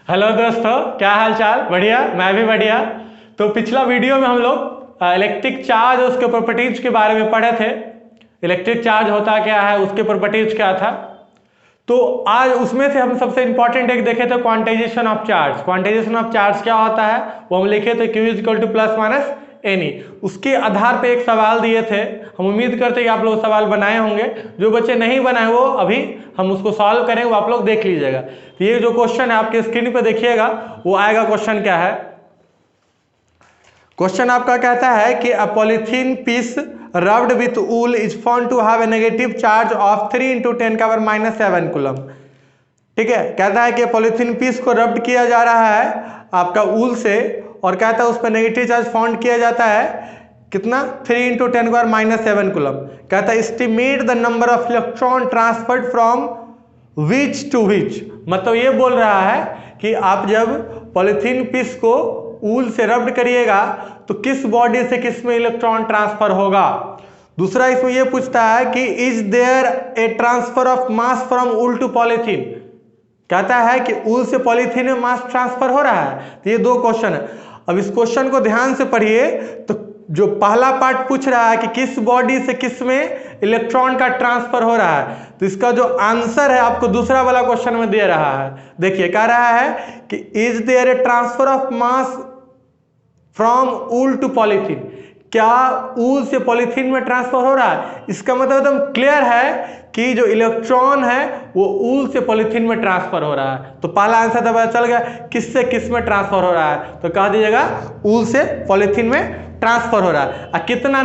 Hello दोस्तों, क्या हाल चाल? बढ़िया, मैं भी बढ़िया। तो पिछला वीडियो में हम लोग इलेक्ट्रिक चार्ज और उसके प्रॉपर्टीज के बारे में पढ़े थे। इलेक्ट्रिक चार्ज होता क्या है, उसके प्रॉपर्टीज क्या था। तो आज उसमें से हम सबसे इंपॉर्टेंट एक देखे थे quantization of charge. Quantization of charge क्या होता है वो हम लिखे थे, Q equal two plus minus any. उसके आधार पे एक सवाल दिए थे। हम उम्मीद करते हैं कि आप लोग सवाल बनाए होंगे। जो बच्चे नहीं बनाए वो अभी हम उसको सॉल्व करेंगे, वो आप लोग देख लीजिएगा। तो ये जो क्वेश्चन है आपके स्क्रीन पे देखिएगा, वो आएगा। क्वेश्चन क्या है? क्वेश्चन आपका कहता है कि a polythene piece rubbed with wool is found to have a negative charge of 3 × 10⁻⁷ coulomb. ठीक है, कहता है कि पॉलीथीन पीस को रब्ड किया जा रहा है आपका वूल से, और कहता है उस पर नेगेटिव चार्ज फाउंड किया जाता है कितना? 3 × 10⁻⁷ कूलम। कहता है estimate the number of electron transferred from which to which. मतलब ये बोल रहा है कि आप जब पॉलीथीन पीस को वूल से रब्ड करिएगा तो किस बॉडी से किस में इलेक्ट्रॉन ट्रांसफर होगा। दूसरा इसमें यह पूछता है कि is there a transfer of mass from wool to polythene. कहता है कि वूल से पॉलीथीन में मास ट्रांसफर हो रहा है। तो ये दो क्वेश्चन है। अब इस क्वेश्चन को ध्यान से पढ़िए। तो जो पहला पार्ट पूछ रहा है कि किस बॉडी से किस में इलेक्ट्रॉन का ट्रांसफर हो रहा है, तो इसका जो आंसर है आपको दूसरा वाला क्वेश्चन में दे रहा है। देखिए, कह रहा है कि is there a transfer of mass from wool to polythene. क्या वूल से पॉलीथीन में ट्रांसफर हो रहा है? इसका मतलब एकदम क्लियर है कि जो इलेक्ट्रॉन है वो वूल से पॉलीथीन में ट्रांसफर हो रहा है। तो पहला आंसर तो पता चल गया किस से किस में ट्रांसफर हो रहा है। तो कह दीजिएगा वूल से पॉलीथीन में ट्रांसफर हो रहा है। कितना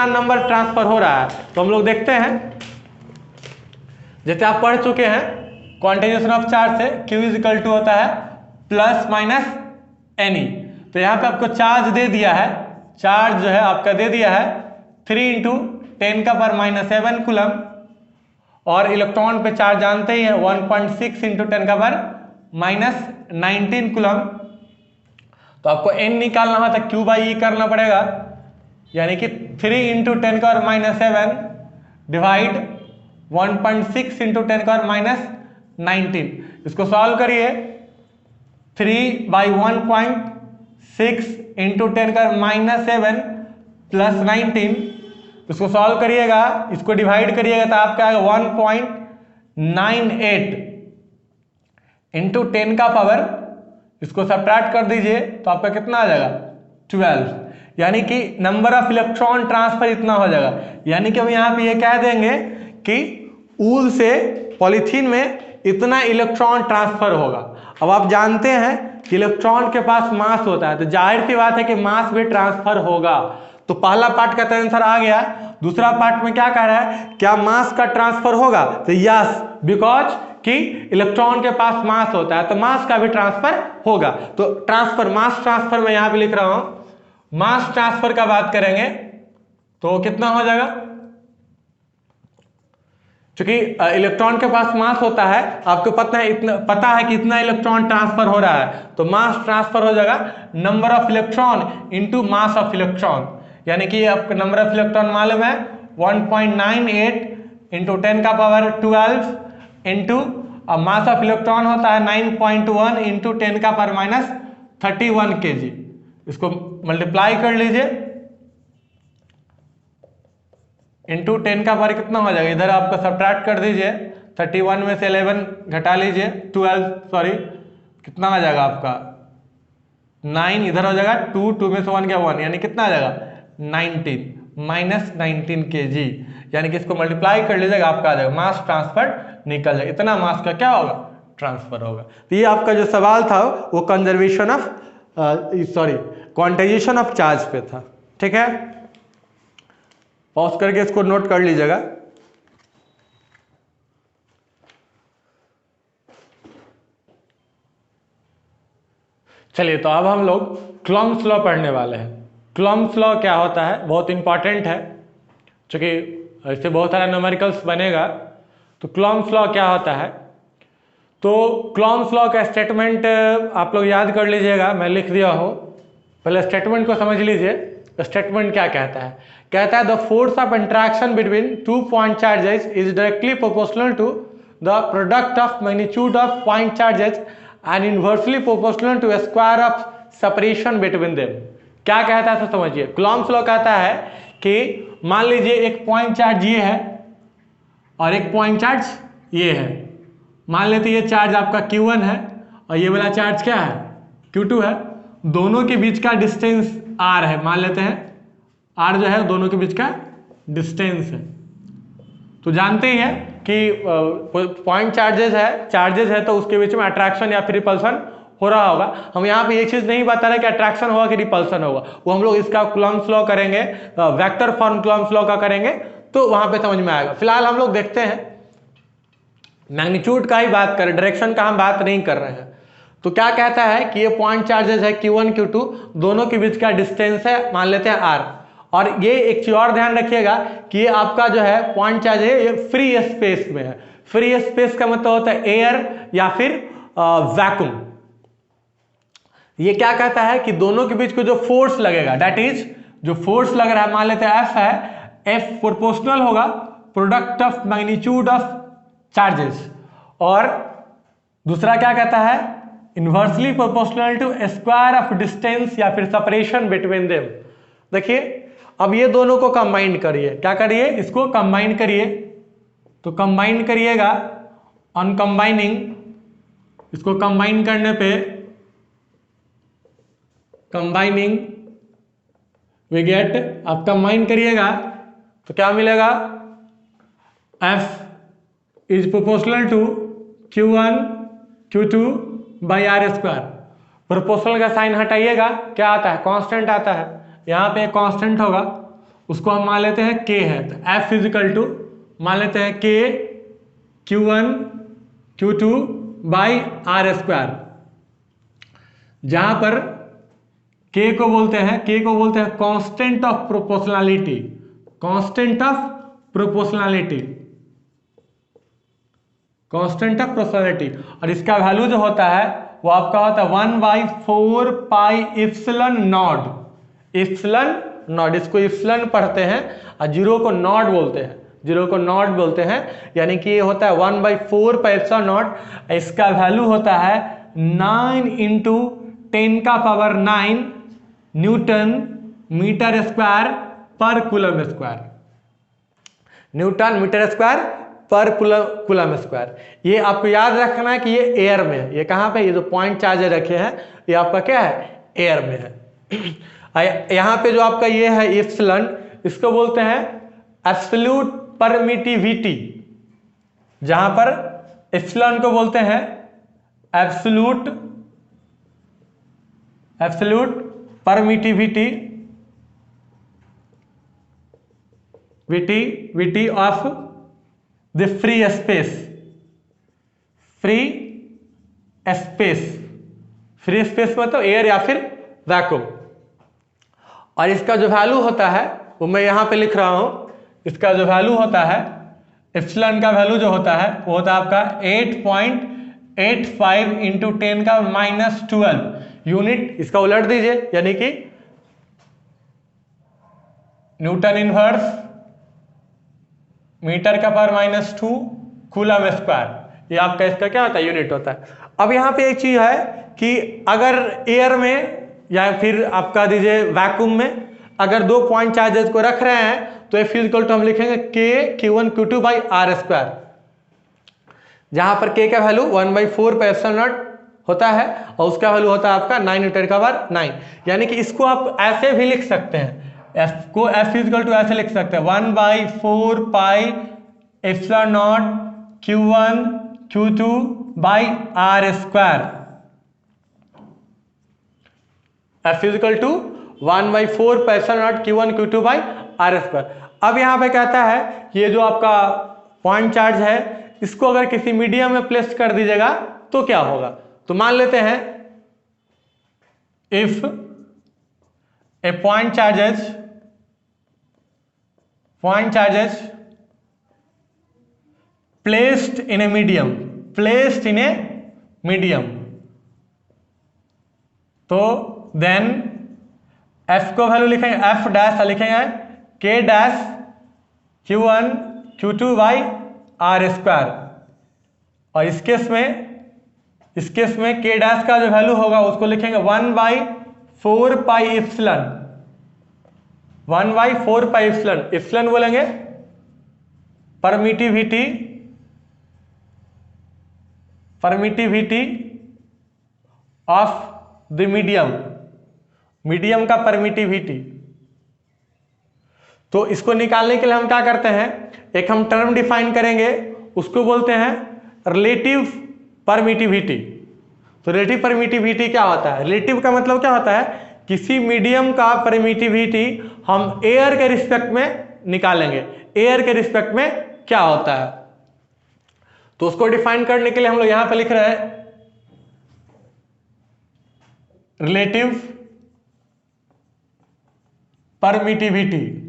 नंबर ट्रांसफर हो रहा है तो हम लोग देखते हैं। जैसे आप पढ़ चुके हैं क्वांटाइजेशन ऑफ चार्ज से Q इक्वल टू होता है प्लस माइनस एनी। तो यहाँ पे आपको चार्ज दे दिया है, चार्ज जो है आपका दे दिया है 3 × 10⁻⁷ कूलम, और इलेक्ट्रॉन पे चार्ज जानते ही है 1.6 × 10⁻⁹ कूलम। तो आपको n निकालना है तो Q/E करना पड़ेगा, यानी कि 3 × 10⁻⁷ डिवाइड 1.6 × 10⁻⁹। इसको सॉल्व करिए। 3/1.6 × 10⁻⁷ प्लस 19। इसको सॉल्व करिएगा, इसको डिवाइड करिएगा तो आपका आएगा 1.98 × 10 का पावर। इसको सब्ट्रैक्ट कर दीजिए तो आपका कितना आ जाएगा? 12। यानी कि नंबर ऑफ इलेक्ट्रॉन ट्रांसफर इतना हो जाएगा। यानी कि हम यहाँ पे ये कह देंगे कि वूल से पॉलीथीन में इतना इलेक्ट्रॉन ट्रांसफर होगा। अब आप जानते हैं कि इलेक्ट्रॉन के पास मास होता है, तो जाहिर सी बात है कि मास भी ट्रांसफर होगा। तो पहला पार्ट का आंसर आ गया। दूसरा पार्ट में क्या कह रहा है, क्या मास का ट्रांसफर होगा? तो यस, बिकॉज कि इलेक्ट्रॉन के पास मास होता है तो मास का भी ट्रांसफर होगा। तो ट्रांसफर, मास ट्रांसफर मैं यहां पे लिख रहा हूं। मास ट्रांसफर का बात करेंगे तो कितना हो जाएगा? क्योंकि इलेक्ट्रॉन के पास मास होता है, आपको पता है कि इतना इलेक्ट्रॉन ट्रांसफर हो रहा है, तो मास ट्रांसफर हो जाएगा number of electron into mass of electron. यानी कि आपको नंबर ऑफ इलेक्ट्रॉन मालूम है 1.98 × 10⁻12 इंटू मास ऑफ इलेक्ट्रॉन होता है 9.1 × 10⁻31 kg। इसको मल्टीप्लाई कर लीजिए इंटू 10 का पावर कितना हो जाएगा? इधर आपको सब्ट्रैक्ट कर दीजिए, 31 में से 11 घटा लीजिए, 12 सॉरी कितना आ जाएगा आपका? 9 इधर हो जाएगा, 2 में से 1 गया 1, यानी कितना आ जाएगा? 19 kg। यानी कि इसको मल्टीप्लाई कर लीजिएगा, आपका आ जाएगा मास ट्रांसफर निकल जाएगा। इतना मास का क्या होगा? ट्रांसफर होगा। तो ये आपका जो सवाल था वो conservation of quantization of charge पे था। ठीक है, पॉज करके इसको नोट कर लीजिएगा। चलिए, तो अब हम लोग क्लॉम्स लॉ पढ़ने वाले हैं। क्लॉम्स लॉ क्या होता है, बहुत इंपॉर्टेंट है, क्योंकि इससे बहुत सारा न्यूमेरिकल्स बनेगा। तो क्लॉम्स लॉ क्या होता है? तो क्लॉम्स लॉ का स्टेटमेंट आप लोग याद कर लीजिएगा, मैं लिख दिया हूं। पहले स्टेटमेंट को समझ लीजिए। स्टेटमेंट क्या कहता है? कहता है the force of interaction between 2 point charges is directly proportional to the product of magnitude of point charges and inversely proportional to square of separation between them. क्या कहता है तो समझिए, कूलॉम्स लॉ कहता है कि मान लीजिए एक पॉइंट चार्ज ये है और एक पॉइंट चार्ज ये है। मान लेते ये चार्ज आपका Q1 है और ये वाला चार्ज क्या है, Q2 है। दोनों के बीच का डिस्टेंस R है, मान लेते हैं R जो है दोनों के बीच का डिस्टेंस है। तो जानते ही है कि पॉइंट चार्जेस है तो उसके बीच में अट्रैक्शन या फिर रिपल्सन हो रहा होगा। हम यहाँ पे ये चीज नहीं बता रहे कि अट्रैक्शन होगा कि रिपल्सन होगा, वो हम लोग इसका कूलॉम्स लॉ करेंगे, वेक्टर फॉर्म कूलॉम्स लॉ का करेंगे तो वहां पे समझ में आएगा। फिलहाल हम लोग देखते हैं मैग्नीट्यूड का ही बात करें, डायरेक्शन का हम बात नहीं कर रहे हैं। तो क्या कहता है कि ये पॉइंट चार्जेस है Q1 Q2, दोनों के बीच का डिस्टेंस है मान लेते हैं R। और ये एक चीज और ध्यान रखिएगा कि ये आपका जो है पॉइंट चार्ज है ये फ्री स्पेस में है। फ्री स्पेस का मतलब होता है एयर या फिर वैक्यूम। ये क्या कहता है कि दोनों के बीच को जो फोर्स लगेगा, दैट इज जो फोर्स लग रहा है मान लेते हैं F है, F प्रोपोर्शनल होगा product of magnitude of charges. और दूसरा क्या कहता है, inversely proportional to square of distance या फिर सेपरेशन बिटवीन देम। देखिए अब ये दोनों को कंबाइन करिए, क्या करिए, इसको कंबाइन करिए। तो कंबाइन करिएगा, ऑन कंबाइनिंग, इसको कंबाइन करने पे कंबाइनिंग वी गेट, आप कंबाइन करिएगा तो क्या मिलेगा, F is proportional to Q1 Q2 by R square. Proportional का साइन हटाइएगा, क्या आता है, कांस्टेंट आता है। यहाँ पे कांस्टेंट होगा, उसको हम मान लेते हैं K है, तो F इजिकल टू मान लेते हैं K Q1 Q2 by R square. जहां पर K को बोलते हैं constant of proportionality, constant of proportionality, constant of proportionality. और इसका वैल्यू जो होता है वो आपका होता है 1/4 pi epsilon not. Epsilon not, इसको इप्सिलॉन पढ़ते हैं और जीरो को नॉट बोलते हैं, जीरो को नॉट बोलते हैं, यानी कि ये होता है 1/4 पाई इप्सिलॉन नॉट। इसका वैल्यू होता है 9 इंटू 10⁹ न्यूटन मीटर स्क्वायर पर coulomb square. Newton metre square पर कूलम स्क्वायर। ये आपको याद रखना है कि ये एयर में है। ये कहाँ पे, ये जो पॉइंट चार्ज रखे हैं ये आपका क्या है, एयर में है। यहाँ पे जो आपका ये है इप्सिलॉन, इसको बोलते हैं एब्सोल्यूट परमिटिविटी। जहां पर इप्सिलॉन को बोलते हैं absolute permittivity of the free space. Free space मतलब एयर या फिर वैक्यूम। और इसका जो वैल्यू होता है वो मैं यहां पे लिख रहा हूं। इसका जो वैल्यू होता है, एप्सिलॉन का वैल्यू जो होता है वो होता है आपका 8.85 इंटू 10⁻12 यूनिट। इसका उलट दीजिए, यानी कि न्यूटन इनवर्स मीटर का पावर -2 कूलम स्क्वायर। ये आपका इसका क्या होता है, यूनिट होता है। अब यहाँ पे एक चीज है कि अगर एयर में या फिर आप कह दीजिए वैक्यूम में अगर दो पॉइंट चार्जेस को रख रहे हैं तो F इक्वल टू हम लिखेंगे K Q1 Q2 by R square. जहां पर K का वैल्यू 1/4 पाई इप्सिलॉन नॉट होता है और उसका वैल्यू होता है आपका 9 न्यूटन का पावर 9। यानी कि इसको आप ऐसे भी लिख सकते हैं, F को F इक्वल टू ऐसे लिख सकते हैं 1/4 pi epsilon naught Q1 Q2 by R square. F equal to 1/4 pi epsilon naught Q1 Q2 by R square. अब यहां पे कहता है ये जो आपका पॉइंट चार्ज है इसको अगर किसी मीडियम में प्लेस कर दीजिएगा तो क्या होगा। तो मान लेते हैं if A point charges placed in a medium, तो देन F को वैल्यू लिखेंगे F डैश लिखेंगे K dash Q1 Q2 by R square. और इस केस में इस केस में k डैश का जो वैल्यू होगा उसको लिखेंगे 1/4 pi epsilon, 1/4 pi epsilon, epsilon बोलेंगे permittivity of the medium, medium का परमिटिविटी। तो इसको निकालने के लिए हम क्या करते हैं, एक हम टर्म डिफाइन करेंगे, उसको बोलते हैं रिलेटिव परमिटिविटी। तो रिलेटिव परमिटिविटी क्या होता है, रिलेटिव का मतलब क्या होता है, किसी मीडियम का परमिटिविटी हम एयर के रिस्पेक्ट में निकालेंगे, एयर के रिस्पेक्ट में क्या होता है। तो उसको डिफाइन करने के लिए हम लोग यहां पे लिख रहे हैं रिलेटिव परमिटिविटी,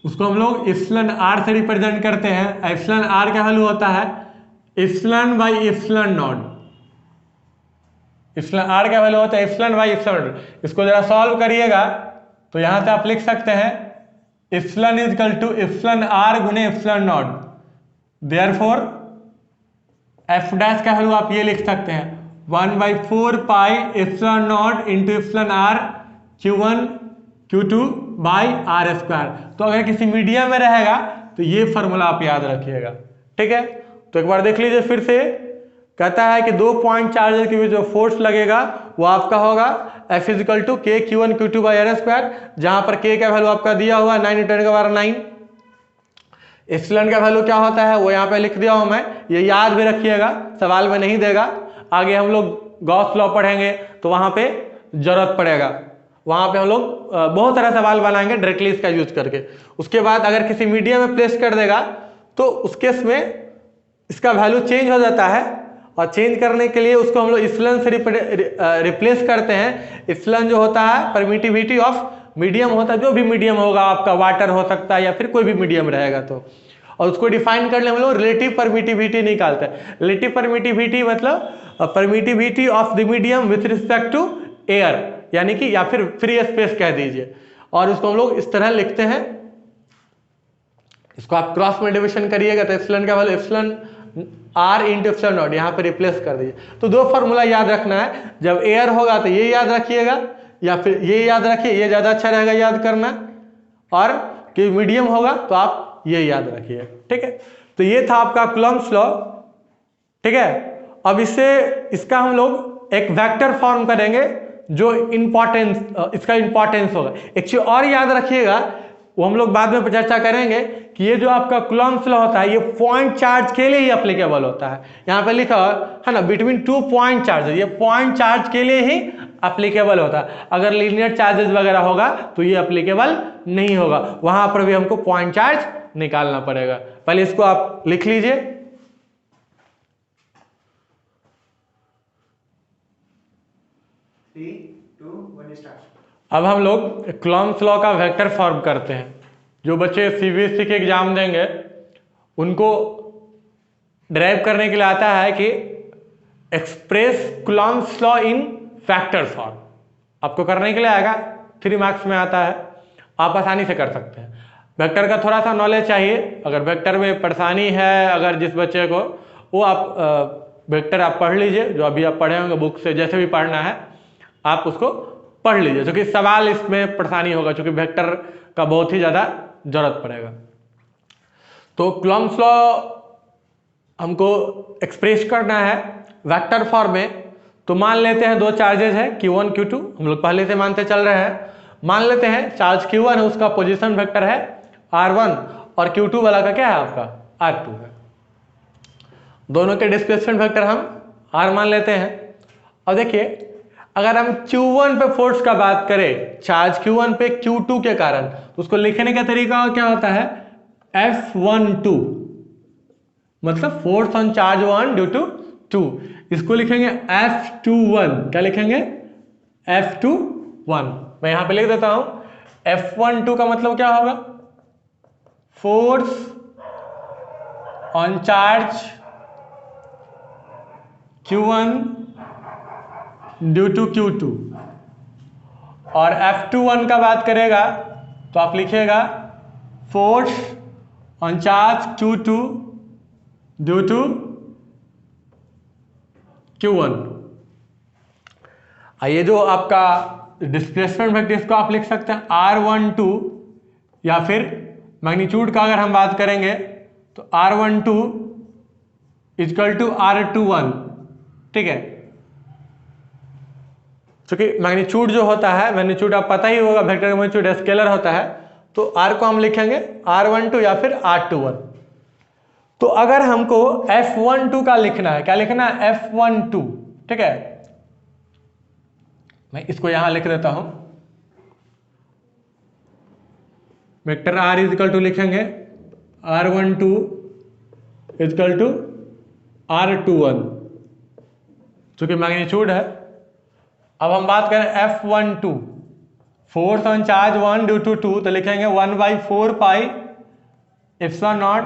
उसको हम लोग एप्सिलॉन आर से रिप्रेजेंट करते हैं। एप्सिलॉन आर का वैल्यू होता है epsilon by epsilon naught, epsilon R का वैल्यू होता है एप्सिलॉन बाई एप्सिलॉन नॉट। इसको जरा सॉल्व करिएगा तो यहां से आप लिख सकते हैं epsilon is equal to epsilon r गुने epsilon nought, therefore F dash का वैल्यू आप ये लिख सकते हैं 1/4 pi epsilon nought into epsilon r Q1 Q2 by are square. तो अगर किसी मीडियम में रहेगा तो ये फॉर्मूला आप याद रखिएगा, ठीक है। तो एक बार देख लीजिए फिर से, कहता है कि 2 पॉइंट चार्ज के बीच जो फोर्स लगेगा वो आपका होगा F is equal to K Q1 Q2 by are square, जहां पर K का वैल्यू आपका दिया हुआ 9 × 10⁹। एप्सिलॉन का वैल्यू क्या होता है वो यहाँ पे लिख दिया हूं मैं, ये याद भी रखिएगा, सवाल में नहीं देगा, आगे हम लोग गॉस लॉ पढ़ेंगे तो वहां पे जरूरत पड़ेगा, वहां पे हम लोग बहुत सारा सवाल बनाएंगे डायरेक्टली इसका यूज करके। उसके बाद अगर किसी मीडियम में प्लेस कर देगा तो उस केस में इसका वैल्यू चेंज हो जाता है, और चेंज करने के लिए उसको हम लोग एप्सिलॉन से रिप्लेस करते हैं। एप्सिलॉन जो होता है परमिटिविटी ऑफ मीडियम होता है, जो भी मीडियम होगा आपका, वाटर हो सकता है या फिर कोई भी मीडियम रहेगा तो, और उसको डिफाइन करने हम लोग रिलेटिव परमिटिविटी निकालते हैं। रिलेटिव परमिटिविटी मतलब permittivity of the medium with respect to air, यानी कि या फिर फ्री स्पेस कह दीजिए, और उसको हम लोग इस तरह लिखते हैं। इसको आप क्रॉस में डिविजन करिएगा तो एप्सिलॉन का value epsilon R into epsilon naught यहाँ पे रिप्लेस कर दीजिए। तो 2 फॉर्मूला याद रखना है, जब एयर होगा तो ये याद रखिएगा या फिर ये याद रखिए, ये ज्यादा अच्छा रहेगा याद करना, और कि मीडियम होगा तो आप ये याद रखिए, ठीक है। तो ये था आपका कूलम्ब्स लॉ, ठीक है। अब इसका हम लोग एक वेक्टर फॉर्म करेंगे जो इंपॉर्टेंस, इसका इंपॉर्टेंस होगा। एक चीज और याद रखिएगा, वो हम लोग बाद में चर्चा करेंगे कि ये जो आपका कूलम्ब्स लॉ होता है ये पॉइंट चार्ज के लिए ही एप्लीकेबल होता है। यहाँ पे लिखा है ना बिटवीन 2 पॉइंट चार्ज, ये पॉइंट चार्ज के लिए ही एप्लीकेबल होता है। अगर लीनियर चार्जेस वगैरह होगा तो ये एप्लीकेबल नहीं होगा, वहां पर भी हमको पॉइंट चार्ज निकालना पड़ेगा। पहले इसको आप लिख लीजिए। अब हम लोग कूलम्ब्स लॉ का वेक्टर फॉर्म करते हैं। जो बच्चे सीबीएसई के एग्जाम देंगे उनको ड्राइव करने के लिए आता है कि express Coulomb's law in vector form, आपको करने के लिए आएगा, 3 मार्क्स में आता है, आप आसानी से कर सकते हैं। वेक्टर का थोड़ा सा नॉलेज चाहिए, अगर वेक्टर में परेशानी है अगर जिस बच्चे को, वो आप वेक्टर आप पढ़ लीजिए, जो अभी आप पढ़े होंगे बुक से, जैसे भी पढ़ना है आप उसको पढ़ लीजिए, क्योंकि सवाल इसमें परेशानी होगा, क्योंकि वेक्टर का बहुत ही ज़्यादा जरूरत पड़ेगा। तो कूलम्ब्स लॉ हमको एक्सप्रेस करना है वेक्टर फॉर्म में। तो मान लेते हैं 2 चार्जेस है Q1 Q2, हम लोग पहले से मानते चल रहे हैं। मान लेते हैं चार्ज Q1 है, उसका पोजीशन वेक्टर है R1, और Q2 वाला का क्या है आपका R2 है। दोनों के डिस्प्लेसमेंट वेक्टर हम R मान लेते हैं। और देखिए अगर हम Q1 पे फोर्स का बात करें, चार्ज Q1 पे Q2 के कारण, तो उसको लिखने का तरीका क्या होता है F12, मतलब force on charge 1 due to 2। इसको लिखेंगे F21, क्या लिखेंगे F21। मैं यहां पे लिख देता हूं, F12 का मतलब क्या होगा force on charge Q1 due to Q2, और F21 का बात करेगा तो आप लिखिएगा force on charge Q2 due to Q1। ये जो आपका डिस्प्लेसमेंट वेक्टर इसको आप लिख सकते हैं R12, या फिर मैग्नीट्यूड का अगर हम बात करेंगे तो R12 इक्वल टू R21। ठीक है, क्योंकि मैग्नीट्यूड जो होता है, मैग्नीट्यूड आप पता ही होगा, वेक्टर का मैग्नीट्यूड स्केलर होता है, तो R को हम लिखेंगे R12 या फिर R21। तो अगर हमको F12 का लिखना है, क्या लिखना है? F12। ठीक है, मैं इसको यहां लिख देता हूं, वेक्टर R इक्वल टू लिखेंगे R12 इक्वल टू R21, चूंकि मैग्नीट्यूड है। अब हम बात करें F12, force on charge 1 due to 2, तो लिखेंगे 1/4 pi epsilon naught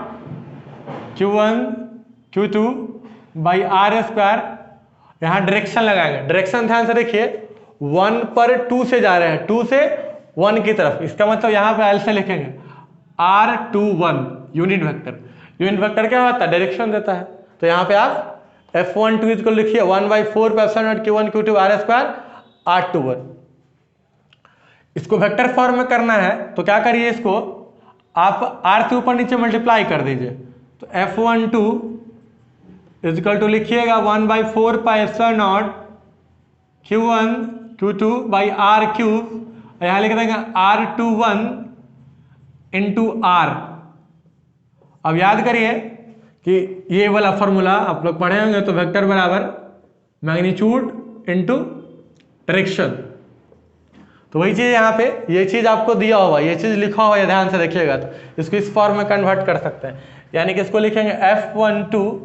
Q1 Q2 by R square. यहाँ डायरेक्शन लगाएंगे, डायरेक्शन ध्यान से देखिए, 1 पर 2 से जा रहे हैं, 2 से 1 की तरफ, इसका मतलब यहाँ पे L से लिखेंगे R21 unit vector. Unit vector क्या होता है? डायरेक्शन देता है। तो यहाँ पे आप F12 को लिखिए 1/4 पे epsilon naught Q1 Q2 R square R21। इसको वेक्टर फॉर्म में करना है तो क्या करिए, इसको आप R से ऊपर नीचे मल्टीप्लाई कर दीजिए। तो F12 इक्वल टू लिखिएगा 1/4 pi epsilon naught Q1 Q2 by R cube, यहाँ लिख देंगे R21 इंटू R। अब याद करिए कि ये वाला फॉर्मूला आप लोग पढ़े होंगे, तो वेक्टर बराबर मैग्नीट्यूड इंटू डायरेक्शन। तो वही चीज यहाँ पे, ये चीज आपको दिया हुआ, ये चीज लिखा हुआ है, ध्यान से देखिएगा, तो इसको इस फॉर्म में कन्वर्ट कर सकते हैं। यानी कि इसको लिखेंगे F12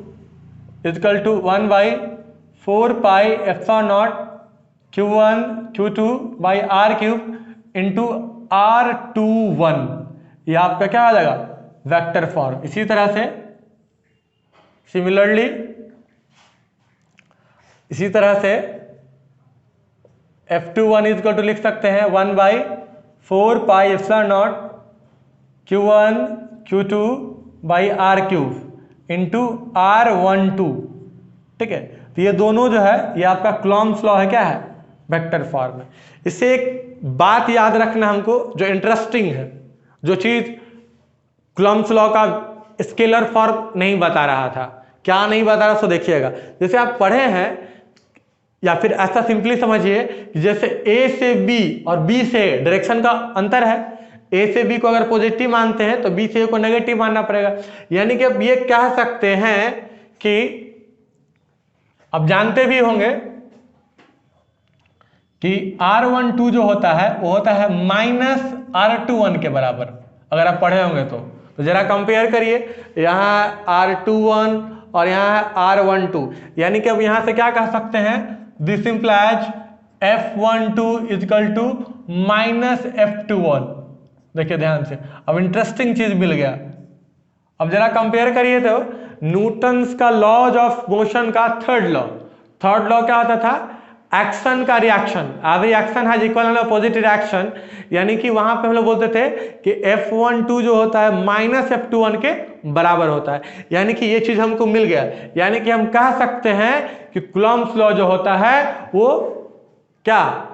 equal to 1/4 pi epsilon naught Q1 Q2 by R cube into R21। ये आपका क्या आ जाएगा? Vector form. इसी तरह से सिमिलरली, इसी तरह से F21 इक्वल टू लिख सकते हैं 1/4 pi epsilon naught Q1 Q2 by R cube into R12। ठीक है, तो ये दोनों जो है ये आपका कूलॉम्स लॉ है, क्या है? वेक्टर फॉर्म है। इससे एक बात याद रखना हमको जो इंटरेस्टिंग है, जो चीज कूलॉम्स लॉ का स्केलर फॉर्म नहीं बता रहा था, क्या नहीं बता रहा, सो देखिएगा। जैसे आप पढ़े हैं, या फिर ऐसा सिंपली समझिए कि जैसे A से B और B से डायरेक्शन का अंतर है, A से B को अगर पॉजिटिव मानते हैं तो B से A को नेगेटिव मानना पड़ेगा। यानी कि अब ये कह सकते हैं कि, अब जानते भी होंगे कि R12 जो होता है वो होता है माइनस R21 के बराबर, अगर आप पढ़े होंगे तो जरा कंपेयर करिए, यहाँ R21 और यहाँ है R12। यानी कि अब यहाँ से क्या कह सकते हैं? This implies F12 equal to minus F21। देखिए ध्यान से, अब इंटरेस्टिंग चीज मिल गया। अब जरा कंपेयर करिए तो न्यूटन्स का लॉज ऑफ मोशन का थर्ड लॉ क्या होता था? एक्शन का reaction, every action has equal opposite reaction. यानी कि वहां पे हम लोग बोलते थे कि F12 जो होता है माइनस F21 के बराबर होता है। यानी कि ये चीज हमको मिल गया, यानी कि हम कह सकते हैं कि कूलॉम्स लॉ जो होता है वो क्या,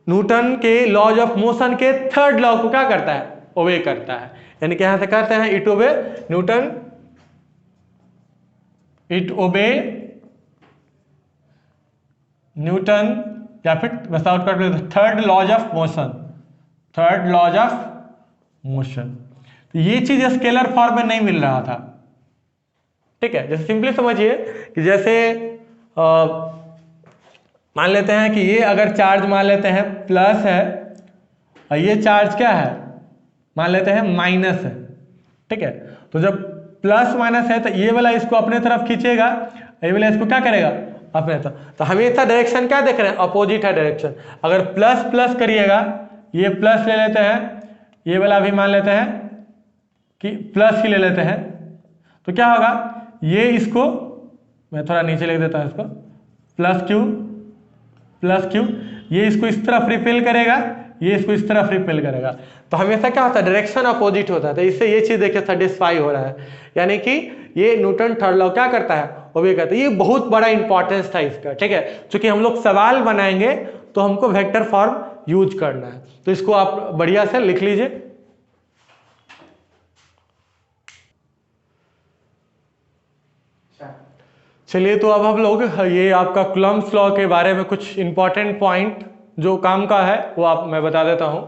न्यूटन के लॉज ऑफ मोशन के थर्ड लॉ को क्या करता है? ओबे करता है। यानी कि यहां से कहते हैं इट ओबे न्यूटन, इट ओबे न्यूटन, या फिर third laws of motion, third laws of motion. तो ये चीज स्केलर फॉर्म में नहीं मिल रहा था। ठीक है, जैसे सिंपली समझिए कि जैसे मान लेते हैं कि ये अगर चार्ज मान लेते हैं प्लस है और ये चार्ज क्या है, मान लेते हैं माइनस है। ठीक है, तो जब प्लस माइनस है तो ये वाला इसको अपने तरफ खींचेगा, ये वाला इसको क्या करेगा? अपने तरफ। तो हमेशा डायरेक्शन क्या देख रहे हैं? अपोजिट है डायरेक्शन। अगर प्लस प्लस करिएगा, ये प्लस ले लेते हैं, ये वाला भी मान लेते हैं कि प्लस ही ले लेते हैं, तो क्या होगा? ये इसको मैं थोड़ा नीचे लिख देता हूं, इसको प्लस क्यू, ये इसको इस तरफ रिपेल करेगा, ये इसको इस तरफ रिपेल करेगा। तो हमेशा क्या होता है? डायरेक्शन अपोजिट होता है। तो इससे ये चीज देखिए सेटिस्फाई हो रहा है। यानी कि ये न्यूटन थर्ड लॉ क्या करता है, ओबे करता है। ये बहुत बड़ा इंपॉर्टेंस था इसका, ठीक है। चूंकि हम लोग सवाल बनाएंगे तो हमको वेक्टर फॉर्म यूज करना है, तो इसको आप बढ़िया से लिख लीजिए। चलिए, तो अब हम लोग ये आपका कूलम्ब्स लॉ के बारे में कुछ इंपॉर्टेंट पॉइंट जो काम का है वो मैं बता देता हूं।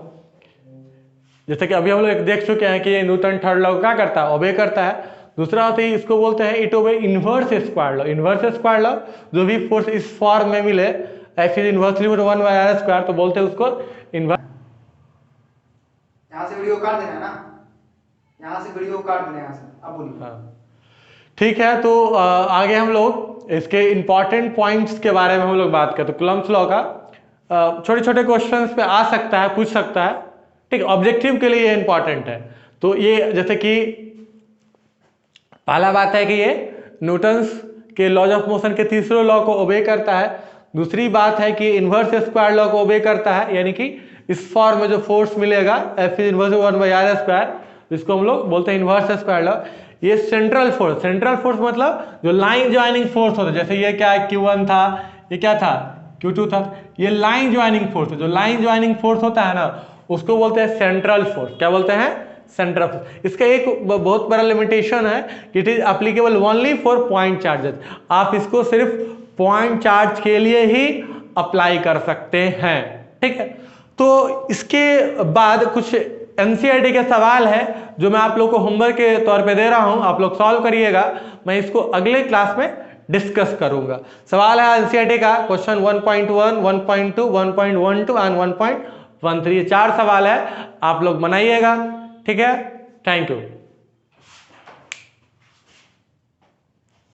जैसे कि अभी हम लोग देख चुके हैं कि ये न्यूटन थर्ड लॉ क्या करता है, ओबे करता है। दूसरा होता है इसको बोलते हैं it obeys inverse square law. Inverse square law, जो भी फोर्स इस फॉर्म में मिले एफ इज इनवर्सली 1/r², तो बोलते हैं उसको इनवर्स। यहाँ से वीडियो काट देना ना, यहाँ से वीडियो काट देना यहाँ से। अब बोलिए। हाँ ठीक है, तो आगे हम लोग इसके इंपॉर्टेंट पॉइंट्स के बारे में हम लोग बात करते हैं। कूलम्ब्स लॉ का छोटे छोटे क्वेश्चंस पे आ सकता है, पूछ सकता है, ठीक है। ऑब्जेक्टिव के लिए ये इंपॉर्टेंट है। तो ये जैसे कि पहला बात है कि ये न्यूटन्स के लॉज ऑफ मोशन के तीसरे लॉ को ओबे करता है। दूसरी बात है कि इनवर्स स्क्वायर लॉ को ओबे करता है, यानी कि इस फॉर्म में जो फोर्स मिलेगा एफ इज इनवर्स 1/r², जिसको हम लोग बोलते हैं इनवर्स स्क्वायर लॉ। ये सेंट्रल फोर्स, सेंट्रल फोर्स मतलब जो लाइन ज्वाइनिंग फोर्स होता है, जैसे ये क्या है Q1 था, ये क्या था Q2 था, ये लाइन ज्वाइनिंग फोर्स है। जो लाइन ज्वाइनिंग फोर्स होता है ना, उसको बोलते हैं सेंट्रल फोर्स। क्या बोलते हैं, सेंट्रल फोर्स। इसका एक बहुत बड़ा लिमिटेशन है, it is applicable only for point charges. आप इसको सिर्फ पॉइंट चार्ज के लिए ही अप्लाई कर सकते हैं, ठीक है। तो इसके बाद कुछ एनसीईआरटी के सवाल है जो मैं आप लोग को होमवर्क के तौर पे दे रहा हूं, आप लोग सॉल्व करिएगा। मैं इसको अगले क्लास में डिस्कस करूंगा। सवाल है एनसीईआरटी का क्वेश्चन 1.1, 1.2, 1.12 एंड 1.13। 4 सवाल है, आप लोग बनाइएगा, ठीक है। Thank you.